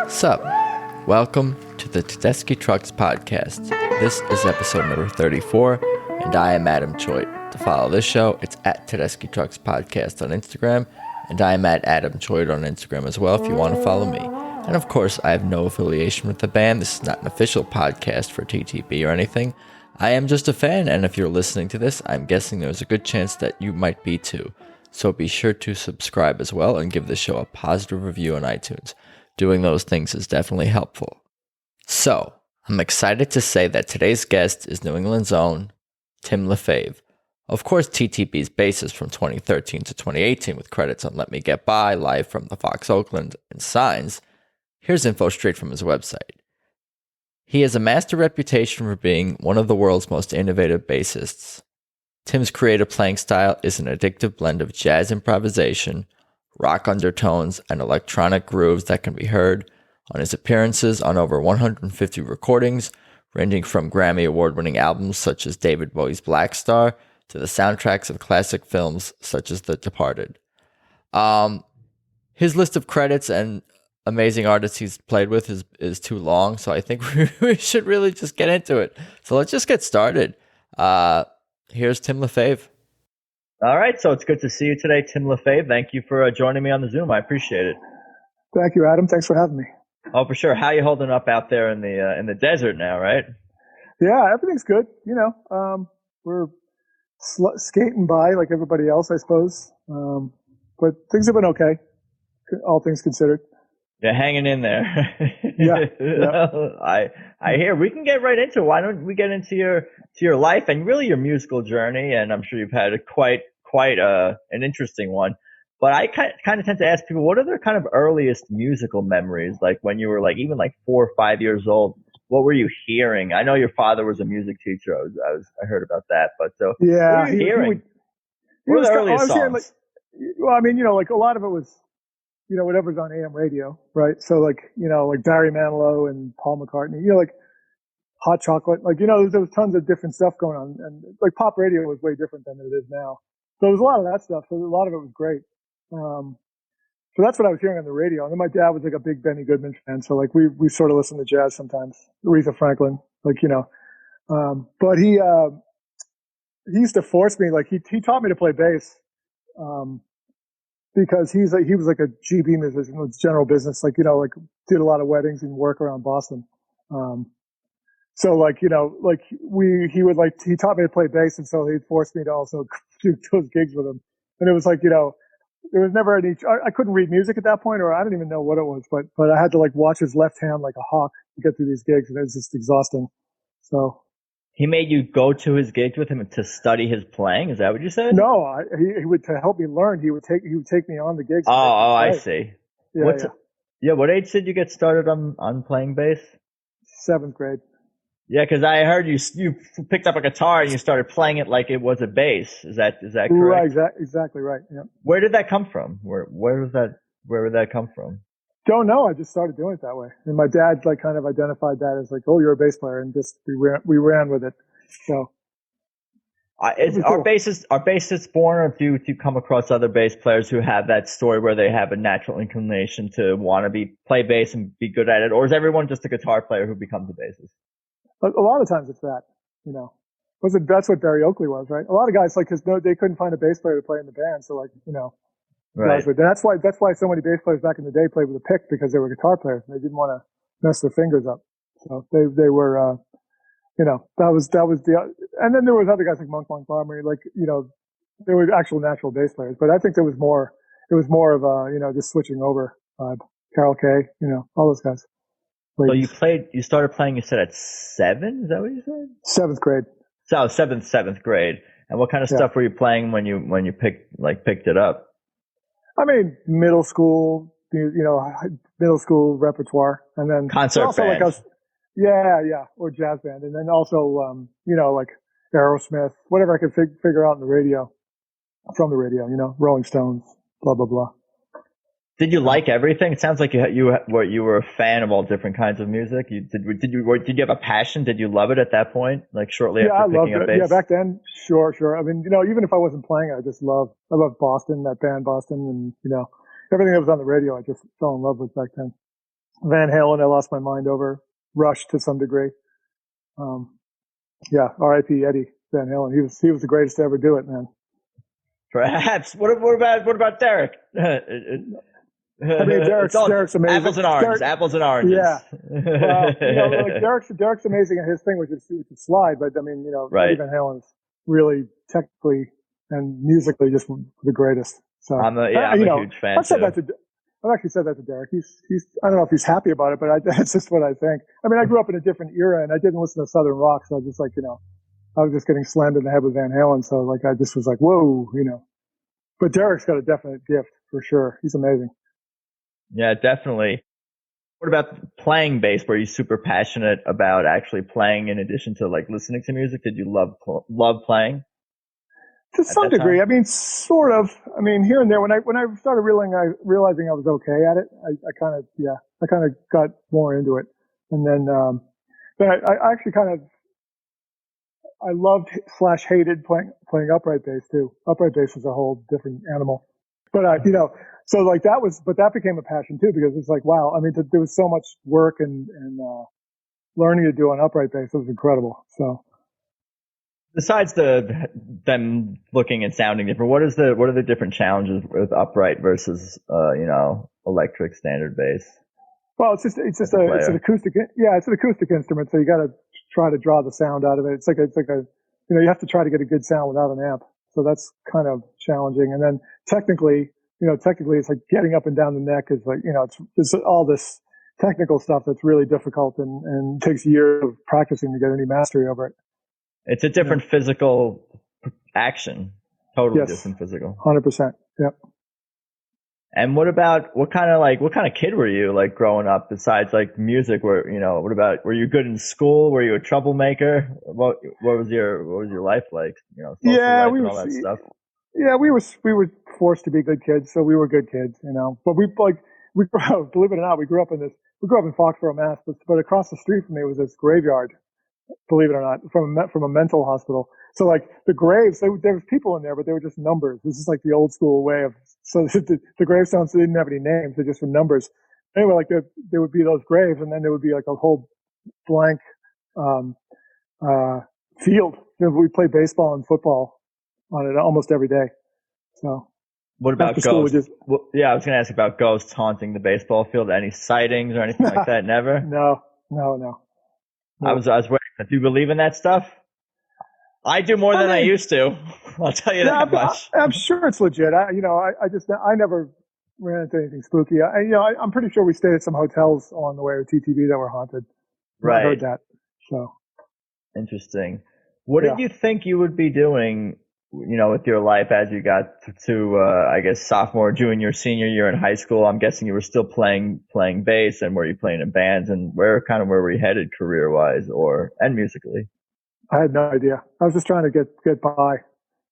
Sup? Welcome to the Tedeschi Trucks Podcast. This is episode number 34, and I am Adam Choit. To follow this show, it's at Tedeschi Trucks Podcast on Instagram, and I am at Adam Choit on Instagram as well if you want to follow me. And of course, I have no affiliation with the band. This is not an official podcast for TTB or anything. I am just a fan, and if you're listening to this, I'm guessing there's a good chance that you might be too. So be sure to subscribe as well and give the show a positive review on iTunes. Doing those things is definitely helpful. So, I'm excited to say that today's guest is New England's own Tim Lefebvre. Of course, TTB's bassist from 2013 to 2018 with credits on Let Me Get By, Live from the Fox Oakland, and Signs. Here's info straight from his website. He has amassed a reputation for being one of the world's most innovative bassists. Tim's creative playing style is an addictive blend of jazz improvisation, rock undertones, and electronic grooves that can be heard on his appearances on over 150 recordings, ranging from Grammy Award-winning albums such as David Bowie's Black Star to the soundtracks of classic films such as The Departed. His list of credits and amazing artists he's played with is too long, so I think we should really just get into it. So let's just get started. Here's Tim Lefebvre. All right, so it's good to see you today, Tim Lefebvre. Thank you for joining me on the Zoom. I appreciate it. Thank you, Adam. Thanks for having me. Oh, for sure. How are you holding up out there in the desert now, right? Yeah, everything's good. You know, we're skating by like everybody else, I suppose. But things have been okay, all things considered. You're hanging in there. Yeah. I hear. We can get right into it. Why don't we get into your life and really your musical journey? And I'm sure you've had quite an interesting one. But I kind of tend to ask people, what are their kind of earliest musical memories? Like when you were like even like 4 or 5 years old, what were you hearing? I know your father was a music teacher. I heard about that. But so yeah, what were you hearing? What were the earliest songs? Well, I mean, you know, like a lot of it was, you know, whatever's on AM radio, right? So like, you know, like Barry Manilow and Paul McCartney, you know, like Hot Chocolate, like, you know, there was tons of different stuff going on, and like pop radio was way different than it is now. So there was a lot of that stuff. So a lot of it was great. So that's what I was hearing on the radio. And then my dad was like a big Benny Goodman fan. So like we sort of listened to jazz sometimes, Aretha Franklin, like, you know, but he used to force me, like he taught me to play bass. Because he was like a GB musician, it was general business, like, you know, like did a lot of weddings and work around Boston. So like, you know, like he taught me to play bass, and so he'd force me to also do those gigs with him. And it was like, you know, there was never any, I couldn't read music at that point, or I didn't even know what it was, but I had to like watch his left hand like a hawk to get through these gigs, and it was just exhausting. So. He made you go to his gigs with him to study his playing. Is that what you said? No, he would, to help me learn. He would take me on the gigs. Oh, I see. Yeah, what age did you get started on playing bass? 7th grade. Yeah, because I heard you picked up a guitar and you started playing it like it was a bass. Is that correct? Right, exactly right. Yeah. Where did that come from? Where did that come from? Don't know. I just started doing it that way, and my dad like kind of identified that as like, oh, you're a bass player, and just we ran with it. So, are bassists born, or do you come across other bass players who have that story where they have a natural inclination to want to play bass and be good at it, or is everyone just a guitar player who becomes a bassist? A lot of times it's that, you know. That's what Barry Oakley was, right? A lot of guys like, cause they couldn't find a bass player to play in the band, so like, you know. Right. That's why so many bass players back in the day played with a pick, because they were guitar players and they didn't want to mess their fingers up. So they were, you know, that was and then there was other guys like Monk Montgomery, like, you know, they were actual natural bass players, but I think it was more of a, you know, just switching over, Carol Kay, you know, all those guys. So you started playing, you said at 7? Is that what you said? 7th grade. So seventh grade. And what kind of stuff were you playing when you picked it up? I mean, middle school, you know, middle school repertoire, and then concert also band. Like or jazz band, and then also, you know, like Aerosmith, whatever I could figure out on the radio, from the radio, you know, Rolling Stones, blah blah blah. Did you like everything? It sounds like you were a fan of all different kinds of music. Did you have a passion? Did you love it at that point? Like shortly after picking up bass? Yeah, back then, sure. I mean, you know, even if I wasn't playing, I loved Boston, that band Boston, and, you know, everything that was on the radio, I just fell in love with back then. Van Halen, I lost my mind over. Rush to some degree. Yeah, R.I.P. Eddie Van Halen. He was the greatest to ever do it, man. Perhaps. What about Derek? I mean, Derek's amazing. Apples and oranges. Apples and oranges. Yeah. Well, like Derek's amazing at his thing, which is slide. But I mean, right. Eddie Van Halen's really technically and musically just the greatest. So I'm a huge fan. I've actually said that to Derek. He's I don't know if he's happy about it, but that's just what I think. I mean, I grew up in a different era, and I didn't listen to Southern rock, so I was just like, I was just getting slammed in the head with Van Halen, so like I just was like, whoa, But Derek's got a definite gift for sure. He's amazing. Yeah, definitely. What about playing bass? Were you super passionate about actually playing in addition to like listening to music? Did you love playing? To some degree. I mean, sort of. I mean, here and there. When I started realizing I was okay at it, I kind of got more into it. And then, but I actually I loved / hated playing upright bass too. Upright bass is a whole different animal. But so like that became a passion too, because it's like, wow. I mean, there was so much work and learning to do on upright bass. It was incredible. So. Besides them looking and sounding different, what are the different challenges with upright versus electric standard bass? Well, it's an acoustic instrument, so you got to try to draw the sound out of it. It's like a you have to try to get a good sound without an amp, so that's kind of challenging. And then technically it's like getting up and down the neck is like it's all this technical stuff that's really difficult and takes years of practicing to get any mastery over it. It's a different physical action. Totally different physical. 100%. Yep. And what kind of kid were you like growing up besides like music? Were you good in school? Were you a troublemaker? What was your life like? Social life and all that stuff. Yeah, we were forced to be good kids, so we were good kids, But we believe it or not, we grew up in Foxborough, Mass, but across the street from me was this graveyard. Believe it or not, from a mental hospital. So like the graves, there was people in there, but they were just numbers. This is like the old school way of, so the gravestones didn't have any names. They just were numbers. Anyway, like there would be those graves, and then there would be like a whole blank, field. We played baseball and football on it almost every day. So. What about ghosts? I was going to ask about ghosts haunting the baseball field. Any sightings or anything like that? Never? No. I was waiting. Do you believe in that stuff? I do more than I used to. I'll tell you that much. I'm sure it's legit. I never ran into anything spooky. I'm pretty sure we stayed at some hotels along the way or TTV that were haunted. Right. I heard that. So. Interesting. What did you think you would be doing, with your life as you got to I guess sophomore, junior, senior year in high school? I'm guessing you were still playing bass, and were you playing in bands, and where were you headed career wise and musically? I had no idea. I was just trying to get by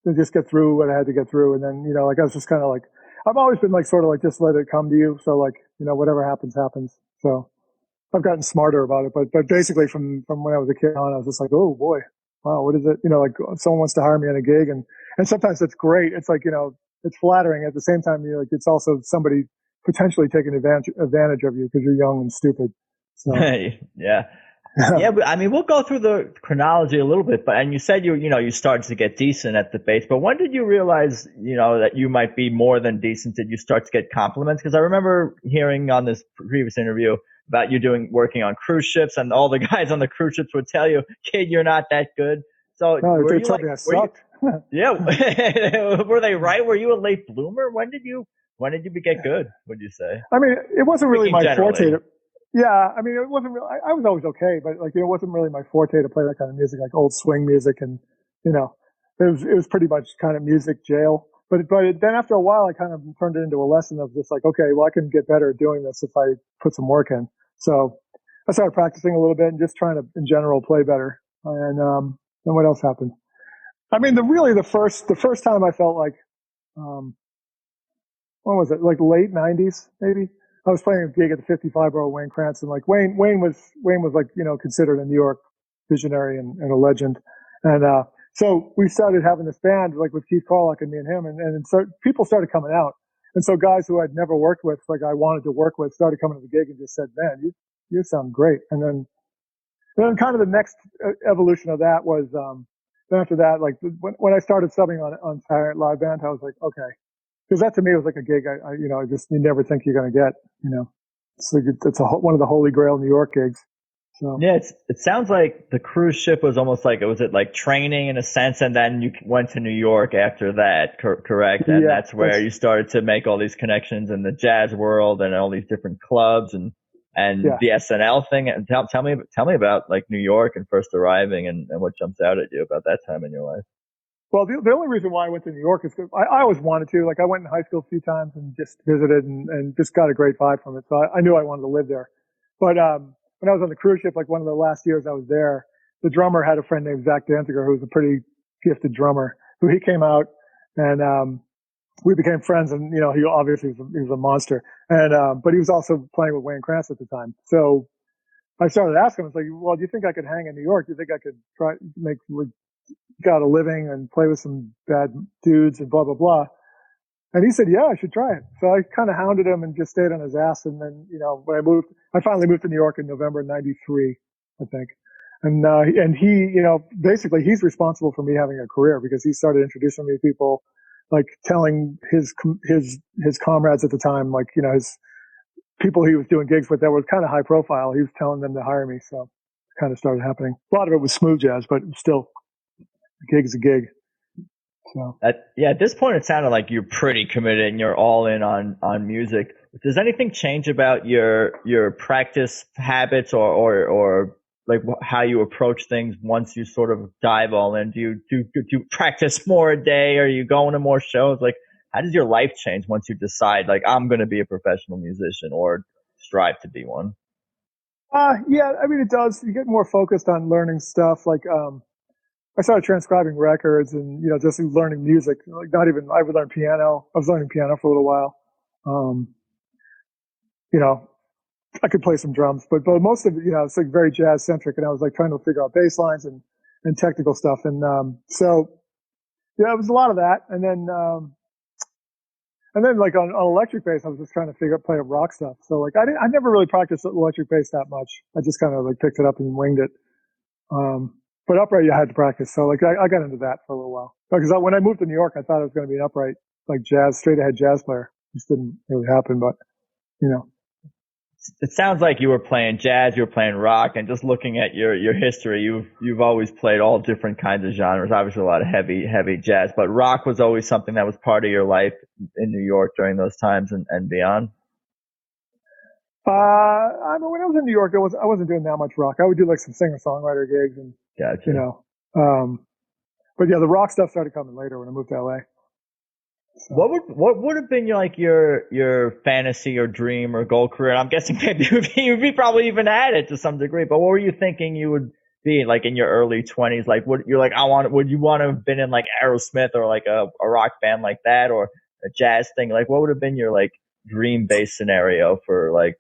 and just get through what I had to get through. And then, I was just kind of like, I've always been like, sort of like, just let it come to you. So like, whatever happens, happens. So I've gotten smarter about it, but basically from when I was a kid on, I was just like, oh boy, wow, what is it? Like someone wants to hire me on a gig, and sometimes it's great. It's like, it's flattering. At the same time, like it's also somebody potentially taking advantage of you because you're young and stupid. So. Yeah. Yeah, I mean, we'll go through the chronology a little bit, and you said you started to get decent at the bass, but when did you realize, that you might be more than decent? Did you start to get compliments? Because I remember hearing on this previous interview about you working on cruise ships, and all the guys on the cruise ships would tell you, kid, you're not that good. So they told me I sucked. Yeah. Were they right? Were you a late bloomer? When did you get good, would you say? I mean, it wasn't really my forte. Yeah, I mean, it wasn't really, I was always okay, but like, it wasn't really my forte to play that kind of music, like old swing music. And, it was pretty much kind of music jail. But then after a while, I kind of turned it into a lesson of just like, okay, well, I can get better at doing this if I put some work in. So I started practicing a little bit and just trying to, in general, play better. And then what else happened? I mean, the first time I felt like, when was it? Like late 90s, maybe? I was playing a gig at the 55-year-old Wayne Cranston. Like Wayne was like, considered a New York visionary and a legend. And, so we started having this band like with Keith Carlock and me and him. And so people started coming out. And so guys who I'd never worked with, like I wanted to work with, started coming to the gig and just said, man, you sound great. And then kind of the next evolution of that was, then after that, like when I started subbing on Saturday Night Live Band, I was like, okay. Cause that to me was like a gig you never think you're going to get, It's like, one of the holy grail New York gigs. So. Yeah, it sounds like the cruise ship was almost like, was it like training in a sense, and then you went to New York after that, correct? And that's where you started to make all these connections in the jazz world and all these different clubs and the SNL thing. And tell me about like New York and first arriving and what jumps out at you about that time in your life. Well, the only reason why I went to New York is because I always wanted to. Like I went in high school a few times and just visited and just got a great vibe from it. So I knew I wanted to live there. But when I was on the cruise ship, like one of the last years I was there, the drummer had a friend named Zach Danziger, who was a pretty gifted drummer, who he came out and we became friends. And, he obviously he was a monster. And but he was also playing with Wayne Krantz at the time. So I started asking him, it's like, well, do you think I could hang in New York? Do you think I could got a living and play with some bad dudes and blah, blah, blah. And he said, yeah, I should try it. So I kind of hounded him and just stayed on his ass. And then, when I finally moved to New York in November 93, I think. And he, basically he's responsible for me having a career because he started introducing me to people, like telling his comrades at the time, like, his people he was doing gigs with that were kind of high profile. He was telling them to hire me. So it kind of started happening. A lot of it was smooth jazz, but still, a gig's a gig. So. At this point, it sounded like you're pretty committed and you're all in on music. Does anything change about your practice habits or like how you approach things once you sort of dive all in? Do you practice more a day? Are you going to more shows? Like, how does your life change once you decide, like, I'm going to be a professional musician or strive to be one? Yeah, I mean, it does. You get more focused on learning stuff. Like, I started transcribing records and, just learning music. Like I would learn piano. I was learning piano for a little while. I could play some drums, but most of it, it's like very jazz centric. And I was like trying to figure out bass lines and technical stuff. And, so yeah, it was a lot of that. And then like on electric bass, I was just trying to play up rock stuff. So like I never really practiced electric bass that much. I just kind of like picked it up and winged it. But upright, you had to practice. So like I got into that for a little while because when I moved to New York, I thought I was going to be an upright, like straight ahead jazz player. It just didn't really happen, but It sounds like you were playing jazz, you were playing rock, and just looking at your history, you've always played all different kinds of genres. Obviously a lot of heavy jazz, but rock was always something that was part of your life in New York during those times and beyond. I mean, when I was in New York, I wasn't doing that much rock. I would do like some singer-songwriter gigs and, gotcha. But yeah, the rock stuff started coming later when I moved to LA. So. What would have been your fantasy or dream or goal career? And I'm guessing maybe you'd probably even had it to some degree, but what were you thinking you would be like in your early 20s? Like, would you want to have been in like Aerosmith or like a rock band like that or a jazz thing? Like, what would have been your like dream base scenario for like,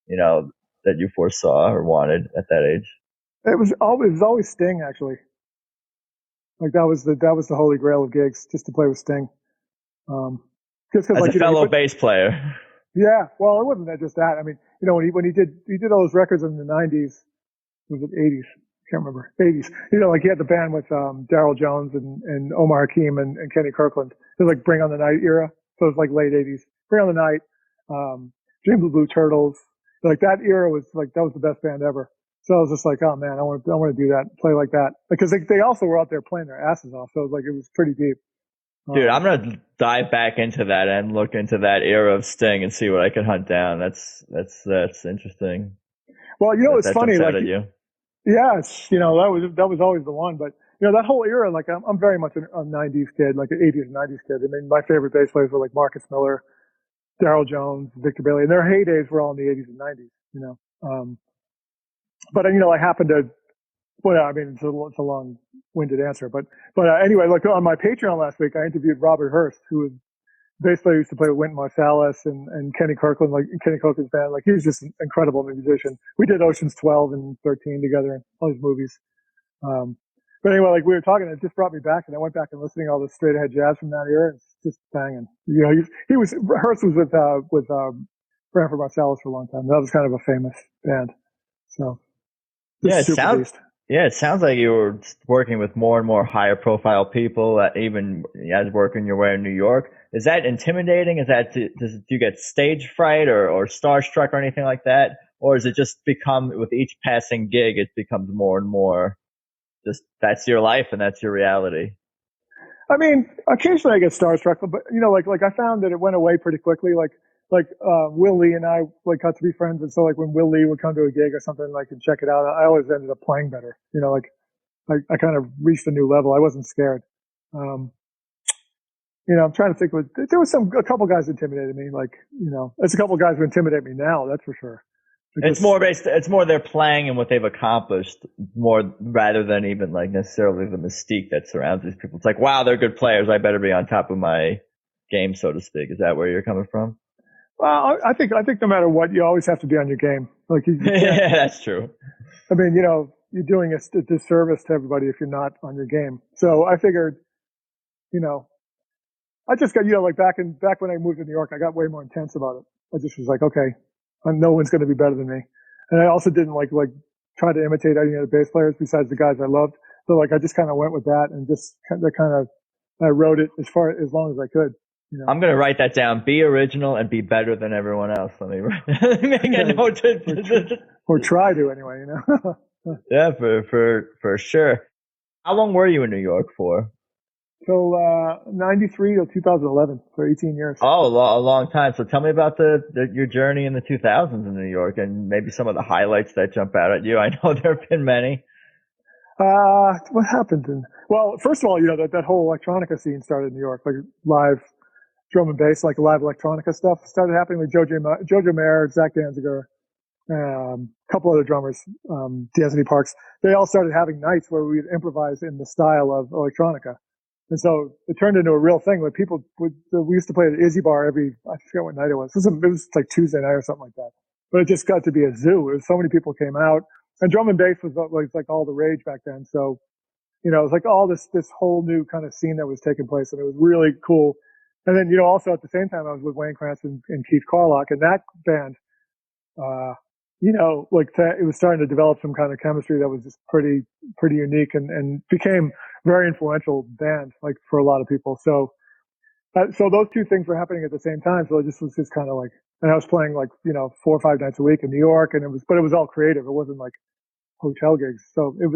that you foresaw or wanted at that age? It was always Sting, actually. Like that was the holy grail of gigs, just to play with Sting. Just as like, a fellow bass player. Yeah, well, it wasn't just that. I mean, when he did all those records in the 90s, was it 80s? Can't remember. 80s. Like he had the band with Daryl Jones and Omar Hakim and Kenny Kirkland. It was like Bring on the Night era. So it was like late 80s. Bring on the Night, Dream of the Blue Turtles. Like that era was like, that was the best band ever. So I was just like, oh man, I want to do that, play like that. Because they also were out there playing their asses off. So it was like, it was pretty deep. Dude, I'm going to dive back into that and look into that era of Sting and see what I can hunt down. That's interesting. Well, it's funny. Like, yeah, that was always the one. But, that whole era, like I'm very much a 90s kid, like an 80s and 90s kid. I mean, my favorite bass players were like Marcus Miller, Daryl Jones, Victor Bailey, and their heydays were all in the 80s and 90s, But, I happened to, well, I mean, it's a long-winded answer, but anyway, like on my Patreon last week, I interviewed Robert Hurst, who was bass player, used to play with Wynton Marsalis and Kenny Kirkland, like Kenny Kirkland's band. Like he was just an incredible musician. We did Ocean's 12 and 13 together and all these movies. But But anyway, like we were talking, it just brought me back, and I went back and listening to all the straight ahead jazz from that era. And it's just banging. You know, he was Hearst was with Branford Marsalis for a long time. That was kind of a famous band. So Yeah, beast. It sounds like you were working with more and more higher profile people, even as working your way in New York. Is that intimidating? Do you get stage fright or starstruck or anything like that? Or is it just become, with each passing gig, it becomes more and more just that's your life and that's your reality? I mean, occasionally I get starstruck, but you know, like I found that it went away pretty quickly. Like Will Lee and I like got to be friends, and so like when Will Lee would come to a gig or something, like and check it out, I always ended up playing better. You know, like I kind of reached a new level. I wasn't scared. You know, I'm trying to think. There was a couple guys intimidated me. Like, you know, there's a couple guys who intimidate me now. That's for sure. Because it's more their playing and what they've accomplished, more rather than even like necessarily the mystique that surrounds these people. It's like, wow, they're good players. I better be on top of my game, so to speak. Is that where you're coming from? Well, I think no matter what, you always have to be on your game. Like, yeah, that's true. I mean, you know, you're doing a disservice to everybody if you're not on your game. So I figured, you know, I just got, you know, like back when I moved to New York, I got way more intense about it. I just was like, okay, no one's going to be better than me. And I also didn't like try to imitate any of the bass players besides the guys I loved. So like I just kind of went with that and just kind of I wrote it as long as I could. You know? I'm going to write that down. Be original and be better than everyone else. Let me make a note. Or try to anyway, you know? Yeah, for sure. How long were you in New York for? Till 93 till 2011, for 18 years. Oh, a long time. So tell me about your journey in the 2000s in New York and maybe some of the highlights that jump out at you. I know there have been many. What happened? Well, first of all, you know, that whole electronica scene started in New York, like live drum and bass, like live electronica stuff started happening with Jojo Mayer, Zach Danziger, a couple other drummers, D'Anthony Parks. They all started having nights where we would improvise in the style of electronica. And so it turned into a real thing where we used to play at the Izzy Bar I forget what night it was. It was like Tuesday night or something like that. But it just got to be a zoo. So many people came out, and drum and bass was like all the rage back then. So, you know, it was like all this whole new kind of scene that was taking place, and it was really cool. And then, you know, also at the same time, I was with Wayne Krantz and Keith Carlock, and that band, you know, like it was starting to develop some kind of chemistry that was just pretty unique and became very influential band, like for a lot of people. So those two things were happening at the same time. So it just was just kind of like, and I was playing like, you know, 4 or 5 nights a week in New York, and it was all creative. It wasn't like hotel gigs. So I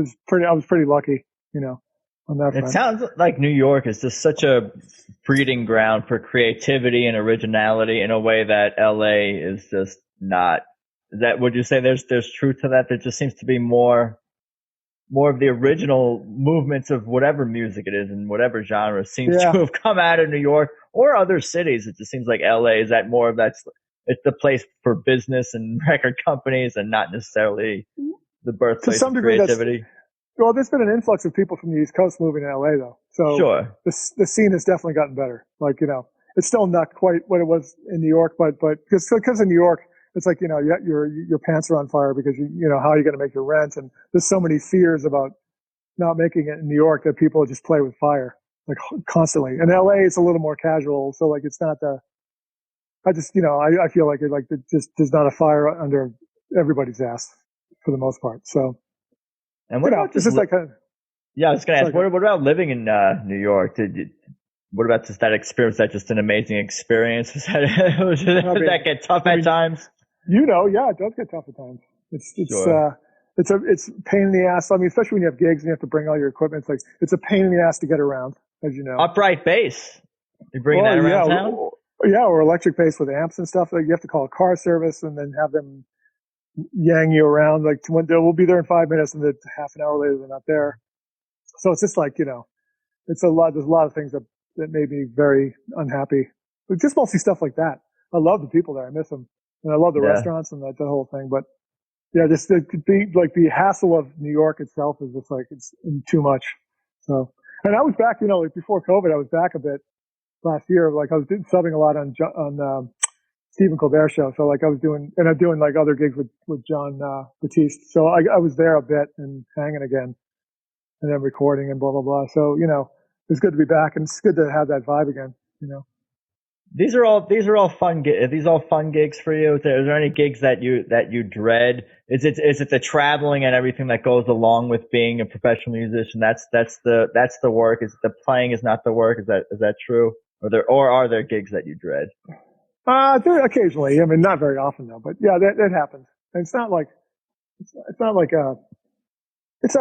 was pretty lucky, you know, on that front. It sounds like New York is just such a breeding ground for creativity and originality in a way that LA is just not. Would you say there's truth to that? There just seems to be more of the original movements of whatever music it is and whatever genre seems to have come out of New York or other cities. It just seems like LA is that more of it's the place for business and record companies and not necessarily the birthplace of creativity. Well, there's been an influx of people from the East Coast moving to LA though. So sure. The scene has definitely gotten better. Like, you know, it's still not quite what it was in New York, but because in New York, it's like, you know, your pants are on fire because you know, how are you going to make your rent? And there's so many fears about not making it in New York that people just play with fire like constantly. In LA, it's a little more casual. So like, it's not I feel like it just there's not a fire under everybody's ass for the most part. So, and what about this is like yeah, I was going to ask, what about living in New York? What about just that experience? That just an amazing experience? Does that get tough at times? You know, yeah, it does get tough at times. It's a pain in the ass. I mean, especially when you have gigs and you have to bring all your equipment. It's a pain in the ass to get around, as you know. Upright bass. You bring that around town? Or electric bass with amps and stuff. Like, you have to call a car service and then have them yang you around. Like, we'll be there in 5 minutes, and then half an hour later they're not there. So it's just like, you know, there's a lot of things that made me very unhappy. But just mostly stuff like that. I love the people there. I miss them. And I love the restaurants and the whole thing. But yeah, just the hassle of New York itself is just like, it's too much. So, and I was back, you know, like before COVID, I was back a bit last year. Like, I was subbing a lot on Stephen Colbert show. So like I'm doing like other gigs with John Batiste. So I was there a bit and hanging again. and then recording and blah blah blah. So it's good to be back, and it's good to have that vibe again. These are all fun. Are these all fun gigs for you? Is there any gigs that you dread? Is it the traveling and everything that goes along with being a professional musician? That's the work. Is the playing is not the work? Is that true? Or are there gigs that you dread? Occasionally. I mean, not very often though. But yeah, that happens. And it's not like it's not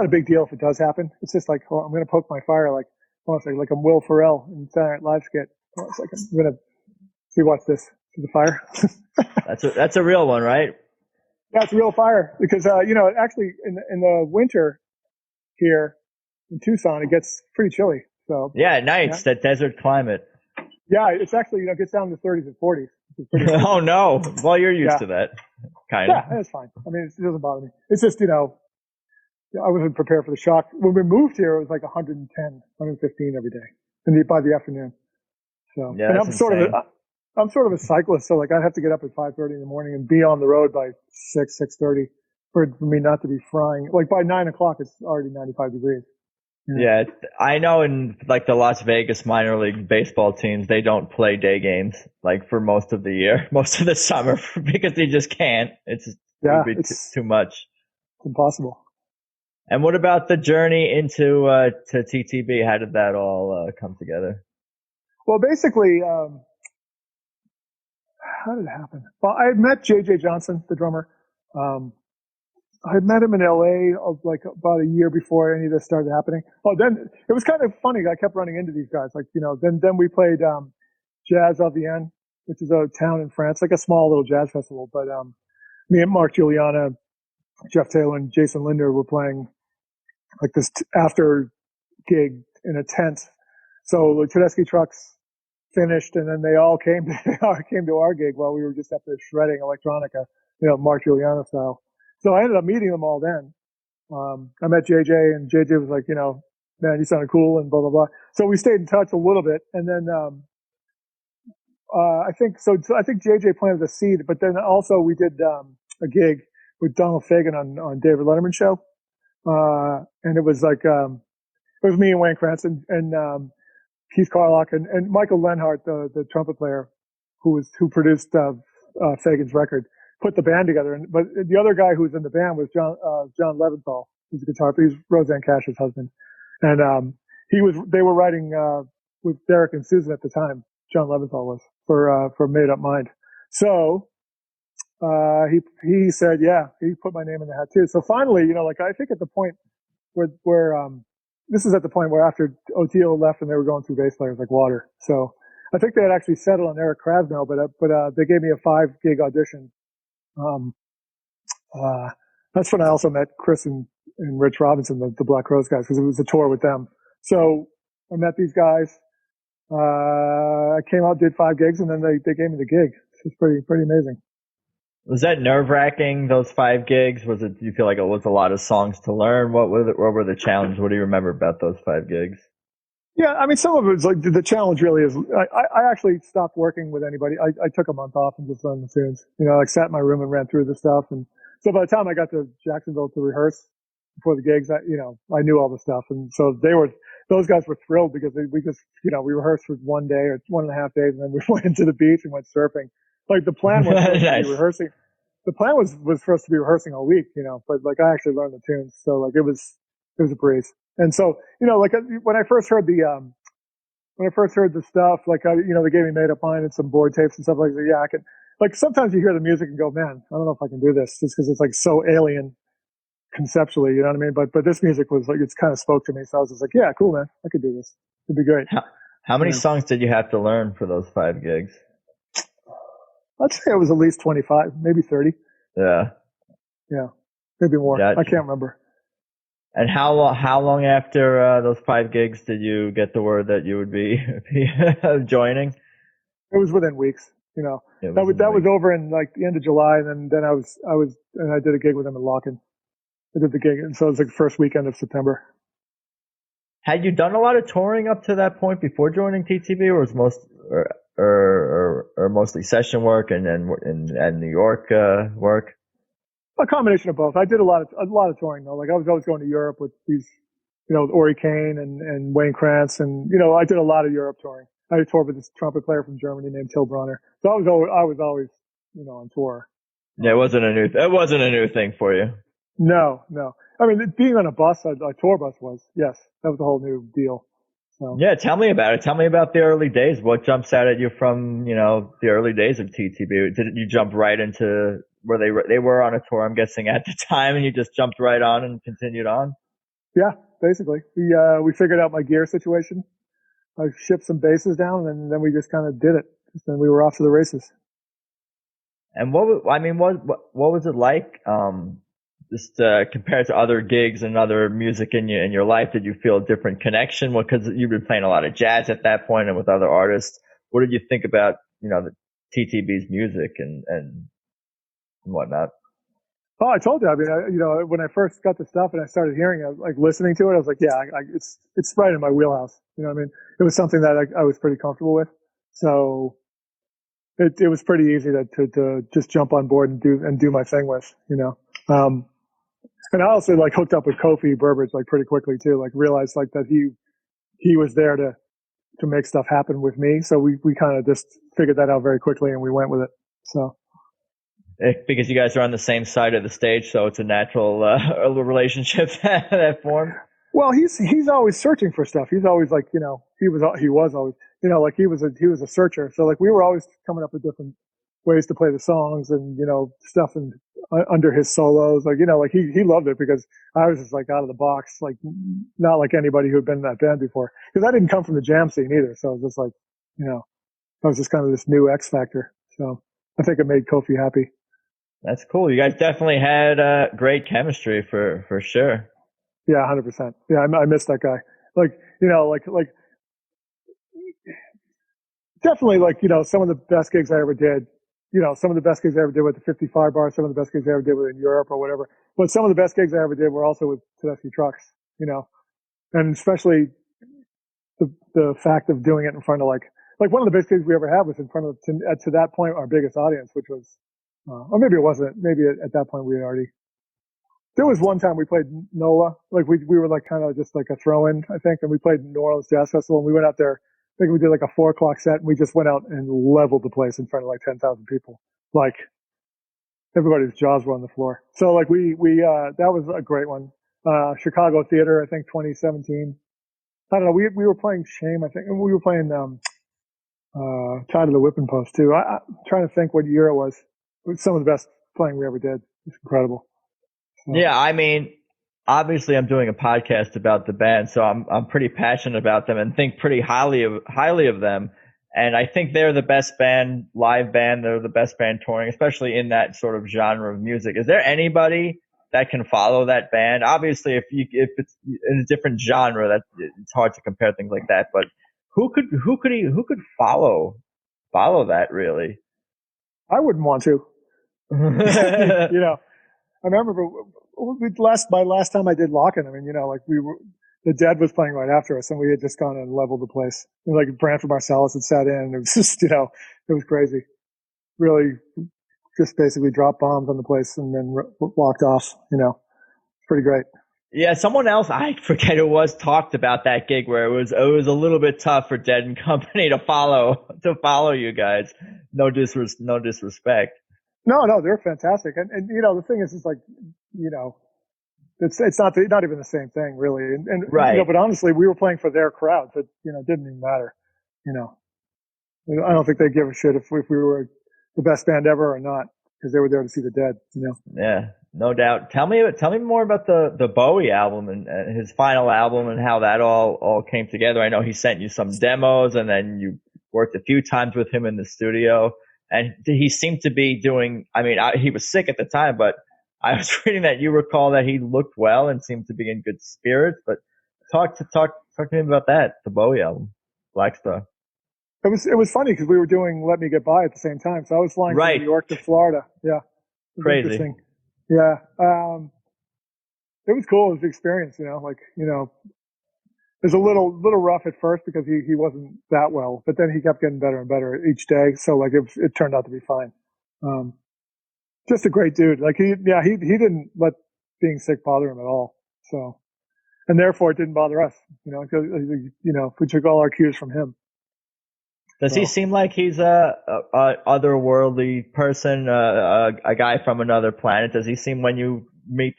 a big deal if it does happen. It's just like, oh, I'm going to poke my fire like I'm Will Ferrell in Saturday Night Live skit. It's like I'm going to see, watch this. See the fire? That's a real one, right? Yeah, it's a real fire because, actually in the winter here in Tucson, it gets pretty chilly. So yeah, at night, it's that desert climate. Yeah, it's actually, it gets down to 30s and 40s. Oh no. Well, you're used to that. Kind of. Yeah, that's fine. I mean, it doesn't bother me. It's just, I wasn't prepared for the shock. When we moved here, it was like 110, 115 every day by the afternoon. So, yeah, and I'm sort of a cyclist. So like I have to get up at 5:30 in the morning and be on the road by 6:30 for me not to be frying. Like by 9 o'clock, it's already 95 degrees. Yeah, I know in like the Las Vegas minor league baseball teams, they don't play day games like for most of the year, most of the summer because they just can't. It would be too much. It's impossible. And what about the journey into to TTB? How did that all come together? Well, basically, how did it happen? Well, I had met JJ Johnson, the drummer. I had met him in LA like about a year before any of this started happening. Oh, then it was kind of funny. I kept running into these guys. Like, then we played, Jazz Avienne, which is a town in France, like a small little jazz festival. But, me and Mark Juliana, Jeff Taylor and Jason Linder were playing like this after gig in a tent. So the Tedeschi trucks finished and then they all came to our gig while we were just up there shredding electronica, Mark Juliana style. So I ended up meeting them all then. I met JJ and JJ was like, man, you sounded cool and blah, blah, blah. So we stayed in touch a little bit. And then, I think JJ planted the seed, but then also we did, a gig with Donald Fagen on David Letterman show. And it was like, it was me and Wayne Cranston and, Keith Carlock and Michael Lenhart, the trumpet player who produced, Fagen's record. Put the band together, but the other guy who was in the band was John Leventhal, who's a guitar player. He's Roseanne Cash's husband, and they were writing with Derek and Susan at the time. John Leventhal was for Made Up Mind. So he said, yeah, he put my name in the hat too. So finally, I think at the point where this is at the point where after OTO left and they were going through bass players like water. So I think they had actually settled on Eric Krasno, but they gave me a 5-gig audition. That's when I also met Chris and Rich Robinson, the Black Crowes guys, because it was a tour with them. So I met these guys. I came out, did 5 gigs, and then they gave me the gig. It's pretty amazing. Was that nerve-wracking, those 5 gigs? Do you feel like it was a lot of songs to learn? What were the challenges? What do you remember about those 5 gigs? Yeah, I mean, some of it was like the challenge really is I actually stopped working with anybody. I took a month off and just learned the tunes. Sat in my room and ran through the stuff. And so by the time I got to Jacksonville to rehearse before the gigs, I knew all the stuff. And so those guys were thrilled because we just, we rehearsed for 1 day or 1.5 days and then we went into the beach and went surfing. Like the plan was to be rehearsing. The plan was for us to be rehearsing all week, but like I actually learned the tunes. So like it was a breeze. And so, like when I first heard the stuff, like, they gave me Made Up Mind and some board tapes and stuff like that. Yeah, I could, like, sometimes you hear the music and go, man, I don't know if I can do this just because it's like so alien conceptually, you know what I mean? But this music was like, it's kind of spoke to me. So I was just like, yeah, cool, man. I could do this. It'd be great. How many songs did you have to learn for those 5 gigs? I'd say it was at least 25, maybe 30. Yeah. Yeah. Maybe more. Gotcha. I can't remember. And how long after those 5 gigs did you get the word that you would be joining? It was within weeks. That was over in like the end of July, and then I did a gig with them in Lockin. I did the gig, and so it was like the first weekend of September. Had you done a lot of touring up to that point before joining TTB, or was mostly session work and New York work? A combination of both. I did a lot of touring though. Like I was always going to Europe with these Ori Kane and Wayne Krantz. And, I did a lot of Europe touring. I toured with this trumpet player from Germany named Till Brunner. So I was always, on tour. Yeah, it wasn't a new thing for you. No. I mean, being on a bus, a tour bus was, yes, that was a whole new deal. So. Yeah, tell me about it. Tell me about the early days. What jumps out at you from, the early days of TTB? Didn't you jump right into where they were on a tour, I'm guessing, at the time, and you just jumped right on and continued on? Yeah, basically. We figured out my gear situation. I shipped some basses down, and then we just kind of did it. Then we were off to the races. And what was it like? Just compared to other gigs and other music in your life, did you feel a different connection? Well, because you've been playing a lot of jazz at that point and with other artists. What did you think about the TTB's music and whatnot? Oh, I told you. I mean, when I first got the stuff and I started hearing it, like listening to it, I was like, yeah, it's right in my wheelhouse. You know what I mean? It was something that I was pretty comfortable with. So it was pretty easy to just jump on board and do my thing with, and I also like hooked up with Kofi Burbridge like pretty quickly too, like realized like that he was there to make stuff happen with me. So we kind of just figured that out very quickly and we went with it. So. Because you guys are on the same side of the stage, so it's a natural relationship that formed. Well, he's always searching for stuff. He's always like, he was always, like he was a searcher. So like we were always coming up with different ways to play the songs and, stuff and under his solos. Like, like he loved it because I was just like out of the box, like not like anybody who had been in that band before. Because I didn't come from the jam scene either. So it was just like, I was just kind of this new X factor. So I think it made Kofi happy. That's cool. You guys definitely had great chemistry for sure. Yeah, 100%. Yeah, I miss that guy. Like, like definitely like, some of the best gigs I ever did, some of the best gigs I ever did with the 55 bar, some of the best gigs I ever did with in Europe or whatever. But some of the best gigs I ever did were also with Tedeschi trucks, and especially the fact of doing it in front of like one of the best gigs we ever had was in front of, to that point, our biggest audience, which was, or maybe it wasn't. Maybe at that point we had already. There was one time we played NOLA, like we were like kind of just like a throw-in, I think, and we played New Orleans Jazz Festival, and we went out there. I think we did like a 4:00 set, and we just went out and leveled the place in front of like 10,000 people. Like everybody's jaws were on the floor. So like we that was a great one. Chicago Theater, I think 2017. I don't know. We were playing Shame, I think, and we were playing Tied to the Whipping Post too. I'm trying to think what year it was. It was some of the best playing we ever did. It's incredible. So. Yeah, I mean, obviously I'm doing a podcast about the band, so I'm pretty passionate about them and think pretty highly of them. And I think they're the best band, live band. They're the best band touring, especially in that sort of genre of music. Is there anybody that can follow that band? Obviously, if it's in a different genre, that it's hard to compare things like that. But who could follow that really? I wouldn't want to. I remember my last time I did Lockin', I mean, like the Dead was playing right after us and we had just gone and leveled the place. And like Branford Marsalis had sat in and it was just, it was crazy. Really just basically dropped bombs on the place and then walked off, it's pretty great. Yeah, someone else, I forget who it was, talked about that gig where it was a little bit tough for Dead and Company to follow you guys. No disrespect. No, they're fantastic. And the thing is, it's like, it's not even the same thing really. And right. But honestly, we were playing for their crowd. So, it didn't even matter, I don't think they give a shit if we were the best band ever or not, because they were there to see the Dead, Yeah, no doubt. Tell me more about the Bowie album and his final album and how that all came together. I know he sent you some demos and then you worked a few times with him in the studio. And he seemed to be doing, he was sick at the time, but I was reading that you recall that he looked well and seemed to be in good spirits. But talk to me about that, the Bowie album, Black Star. It was funny because we were doing Let Me Get By at the same time. So I was flying from New York to Florida. Yeah. Crazy. Interesting. Yeah. It was cool. It was an experience, it was a little rough at first because he wasn't that well, but then he kept getting better and better each day. So like it turned out to be fine. Just a great dude. Like he didn't let being sick bother him at all. So, and therefore it didn't bother us. Because we took all our cues from him. Does he seem like he's a otherworldly person, a guy from another planet? Does he seem, when you meet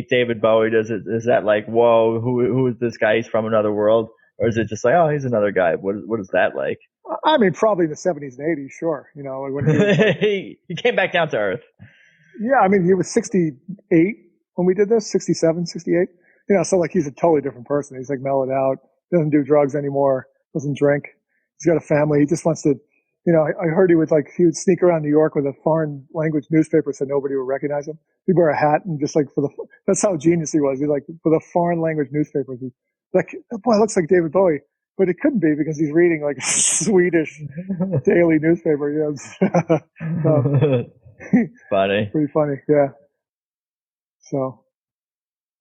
David Bowie, is that like, whoa, who is this guy? He's from another world, or is it just like, oh, he's another guy? What is that like? I mean, probably in the 70s and 80s, sure. When he was he came back down to earth. Yeah, I mean, he was 68 when we did this, 67, 68. So like he's a totally different person. He's like mellowed out, doesn't do drugs anymore, doesn't drink. He's got a family. He just wants to, I heard he would sneak around New York with a foreign language newspaper so nobody would recognize him. He'd wear a hat and just like that's how genius he was. He like for the foreign language newspapers. He's like, that boy looks like David Bowie, but it couldn't be because he's reading like a Swedish daily newspaper. Funny. Pretty funny. Yeah. So.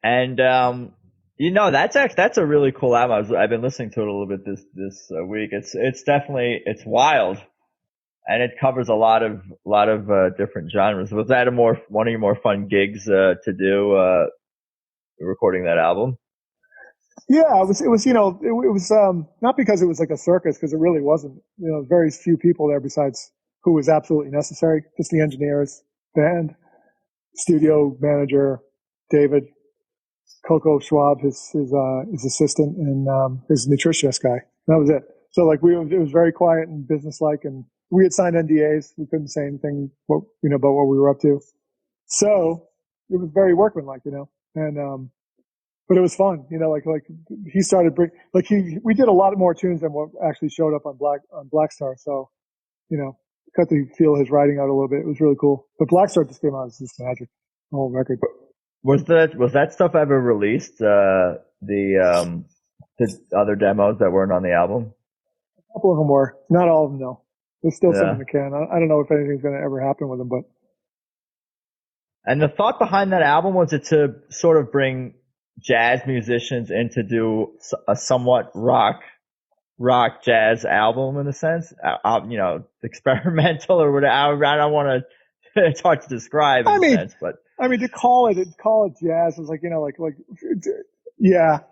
And, that's a really cool album. I've been listening to it a little bit this week. It's definitely, it's wild, and it covers a lot of different genres. Was that one of your more fun gigs to do, recording that album? Yeah, it was not because it was like a circus, because it really wasn't. Very few people there besides who was absolutely necessary. Just the engineers, band, studio manager, David, Coco Schwab, his assistant, and his nutritionist guy. That was it. So like it was very quiet and businesslike, and we had signed NDAs. We couldn't say anything about what we were up to. So it was very workmanlike, and but it was fun, like he started we did a lot more tunes than what actually showed up on Black Star. So, got to feel his writing out a little bit. It was really cool. But Black Star just came out. It's just magic. The whole record. Was that stuff ever released? The other demos that weren't on the album? A couple of them were. Not all of them, though. There's still some in the can. I don't know if anything's going to ever happen with them, but. And the thought behind that album, was it to sort of bring jazz musicians in to do a somewhat rock jazz album in a sense? Experimental or whatever. I don't want to. It's hard to describe in a sense, but. I mean, to call it jazz was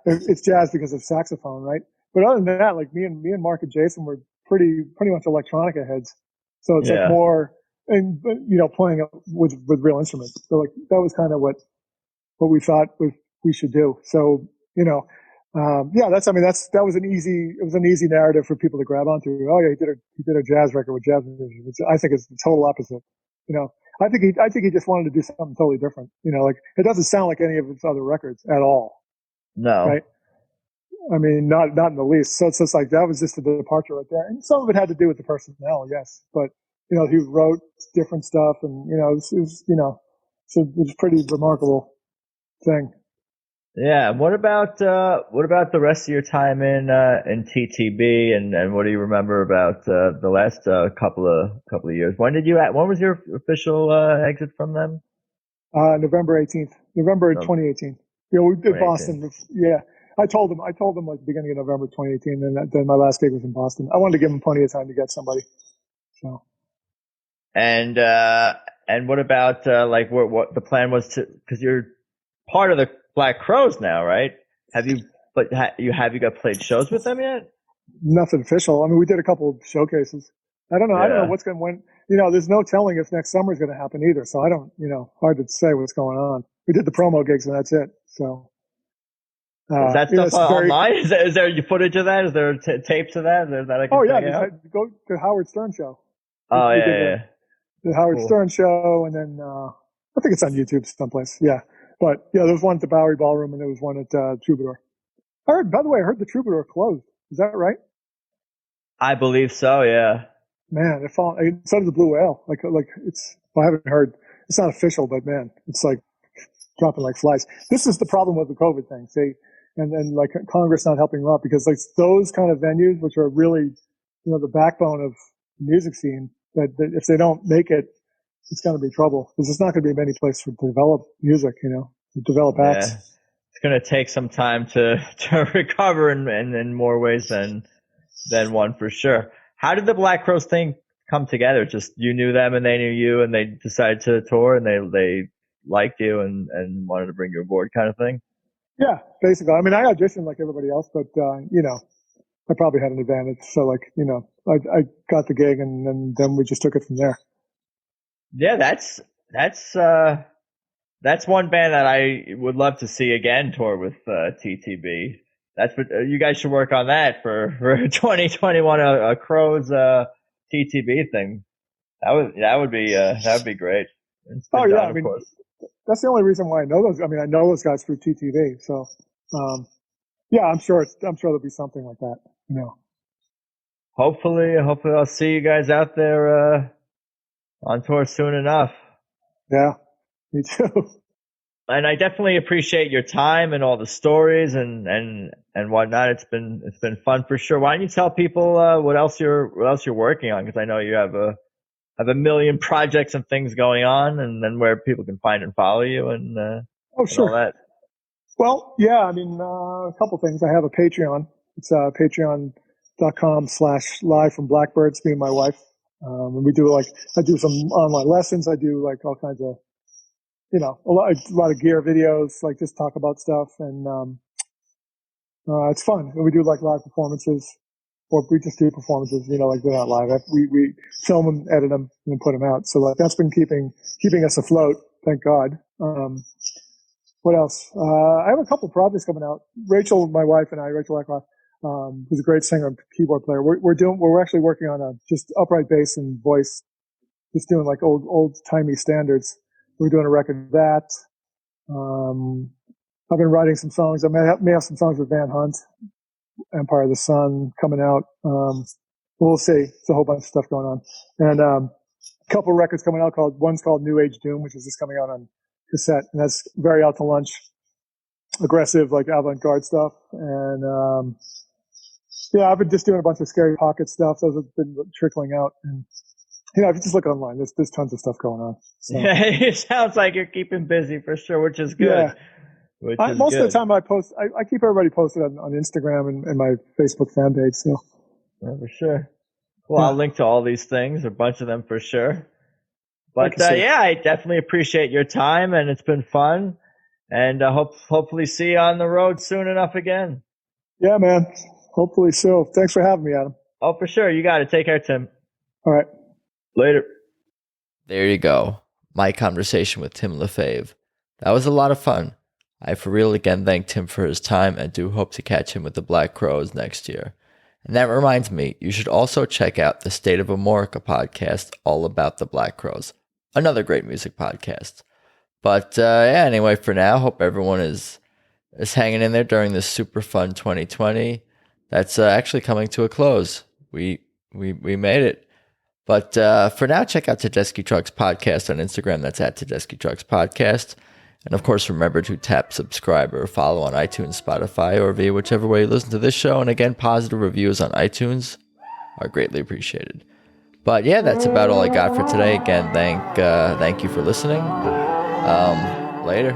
it's jazz because of saxophone, right? But other than that, like me and Mark and Jason were pretty much electronica heads. So it's like more, and playing with real instruments. So like that was kind of what we thought we should do. So that was an easy narrative for people to grab onto. Oh yeah, he did a jazz record with jazz musicians, which I think is the total opposite. I think he just wanted to do something totally different. It doesn't sound like any of his other records at all. No. Right? I mean, not in the least. So it's just like that was just a departure right there. And some of it had to do with the personnel, yes. But he wrote different stuff, and so it was a pretty remarkable thing. Yeah. What about the rest of your time in TTB, and what do you remember about the last couple of years? When was your official exit from them? November 2018. We did Boston. Yeah. I told them like the beginning of November 2018, and then my last gig was in Boston. I wanted to give them plenty of time to get somebody. So. And what about what the plan was because you're part of the Black Crowes now, right? Have you got played shows with them yet? Nothing official. I mean, we did a couple of showcases. I don't know. Yeah. I don't know what's when. There's no telling if next summer is going to happen either. So I don't. Hard to say what's going on. We did the promo gigs and that's it. So. Is that stuff online? Is there footage of that? Is there tapes of that? Is that I can go to Howard Stern show. Oh yeah. The Howard Stern show, and then I think it's on YouTube someplace. Yeah. But there was one at the Bowery Ballroom, and there was one at Troubadour. By the way, I heard the Troubadour closed. Is that right? I believe so. Yeah. Man, so did the Blue Whale. I haven't heard. It's not official, but man, it's like dropping like flies. This is the problem with the COVID thing. See, and like Congress not helping them out, because like those kind of venues, which are really, the backbone of the music scene, that if they don't make it, it's going to be trouble, because there's not going to be many places to develop music, to develop acts. Yeah. It's going to take some time to recover in more ways than one, for sure. How did the Black Crowes thing come together? Just you knew them and they knew you, and they decided to tour, and they liked you and wanted to bring you aboard, kind of thing? Yeah, basically. I mean, I auditioned like everybody else, but I probably had an advantage. So I got the gig, and then we just took it from there. Yeah, that's one band that I would love to see again tour with TTB. That's what you guys should work on that for 2021 a Crows TTB thing. That would be great. It's Oh been yeah, done, I of mean, course. that's the only reason why I know those. I mean, I know those guys through TTV. So, yeah, I'm sure there'll be something like that. Hopefully I'll see you guys out there on tour soon enough. Yeah, me too. And I definitely appreciate your time and all the stories and whatnot. It's been fun for sure. Why don't you tell people what else you're working on? Because I know you have a million projects and things going on, and then where people can find and follow you Oh, and all sure. that. Well, yeah, I mean, a couple things. I have a Patreon. It's patreon.com/live from Blackbirds, me and my wife. And we do I do some online lessons. I do like all kinds of, a lot of gear videos, like just talk about stuff. And, it's fun. And we do like live performances, or we just do performances, like they're not live. We film them, edit them, and then put them out. So that's been keeping us afloat. Thank God. What else? I have a couple projects coming out. Rachel, my wife, and I, Rachel Eckroth, who's a great singer and keyboard player. We're actually working on just upright bass and voice, just doing like old timey standards. We're doing a record of that. I've been writing some songs. I may have some songs with Van Hunt, Empire of the Sun coming out. We'll see. It's a whole bunch of stuff going on, and a couple records coming out. One's called New Age Doom, which is just coming out on cassette, and that's very out to lunch, aggressive, like avant-garde stuff. And yeah, I've been just doing a bunch of Scary Pocket stuff. Those have been trickling out, and if you just look online, there's tons of stuff going on. So. Yeah, it sounds like you're keeping busy for sure, which is good. Yeah. Most good. of the time I post, I keep everybody posted on Instagram and my Facebook fan page. So. Yeah, for sure. Well, yeah. I'll link to all these things, a bunch of them for sure. But yeah, I definitely appreciate your time, and it's been fun. And hopefully see you on the road soon enough again. Yeah, man. Hopefully so. Thanks for having me, Adam. Oh, for sure. You got it. Take care, Tim. All right. Later. There you go. My conversation with Tim Lefebvre. That was a lot of fun. I for real again thank Tim for his time and do hope to catch him with the Black Crowes next year. And that reminds me, you should also check out the State of Amorica podcast all about the Black Crowes. Another great music podcast. But yeah, anyway, for now, hope everyone is hanging in there during this super fun 2020. That's actually coming to a close. We made it. But for now, check out Tedeschi Trucks Podcast on Instagram. That's at Tedeschi Trucks Podcast. And of course, remember to tap subscribe or follow on iTunes, Spotify, or via whichever way you listen to this show. And again, positive reviews on iTunes are greatly appreciated. But yeah, that's about all I got for today. Again, thank you for listening. Later.